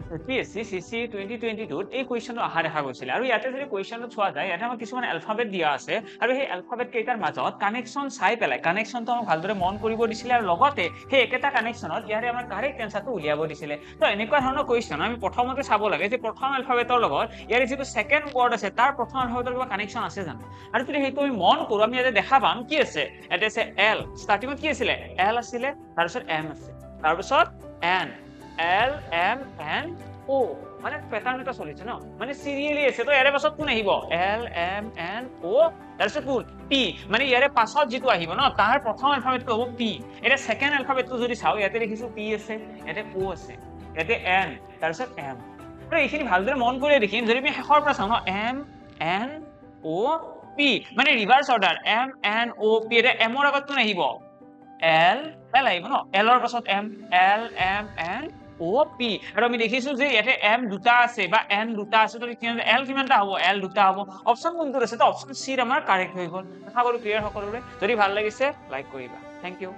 PSC CC 2022 এই কুৱেশ্যনটো অহা দেখা গৈছিল আৰু ইয়াতে যদি কুৱেশ্যনটো চোৱা যায় ইয়াতে আমাক কিছুমান এলফাবেট দিয়া আছে আৰু সেই এলফাবেট কেইটাৰ মাজত কানেকশ্যন চাই পেলাই কানেকশ্যনটো আমাক ভালদৰে মন কৰিব দিছিলে আৰু লগতে সেই একেটা কানেকশ্যনত ইয়াৰে আমাৰ কাৰেক্ট এনসাৰটো উলিয়াব দিছিলে তো এনেকুৱা ধৰণৰ কুৱেশ্যন আমি প্ৰথমতে চাব লাগে যে প্ৰথম এলফাবেটৰ লগত ইয়াৰে যিটো সেকেন্ড ৱৰ্ড আছে তাৰ প্ৰথম এলফাবেটৰ কিবা কানেকশ্যন আছে জানো আৰু যদি সেইটো আমি মন কৰো আমি ইয়াতে দেখা পাম কি আছে ইয়াতে আছে এল ষ্টাৰ্টিঙত কি আছিলে এল আছিলে তাৰপিছত এম আছে তাৰপিছত N L M N O মানে প্যাটাৰ্ন এটা চলিছে ন মানে সিৰিয়ালি আছে তো ইয়াৰে পাছত কোন আহিব L M N O তাৰপিছত কোন P মানে ইয়াৰে পাছত যেটো আহিব ন তাৰ প্ৰথম এলফাবেটটো হ'ব P এটা সেকেন্ড এলফাবেটটো যদি চাও ইয়াতে দেখিছো P আছে ইয়াতে O আছে ইয়াতে N তাৰপিছত M তো এইখিনি ভালদৰে মন কৰি দেখিম যদি আমি শেষৰ পৰা চাও ন M N O P মানে ৰিভাৰ্স order M N O P এটা M ৰ আগত কোন আহিব L আহিব ন L ৰ পাছত M L M N O P আৰু আমি দেখিছো যে ইয়াতে M দুটা আছে বা N দুটা আছে তো L কিমানটা হ'ব L দুটা হ'ব অপচন কোনটো আছে তো অপচন সি আমাৰ কাৰেক্ট হৈ গ'ল আশা কৰো ক্লিয়াৰ সকলোৰে যদি ভাল লাগিছে লাইক কৰিবা থ্যাংক ইউ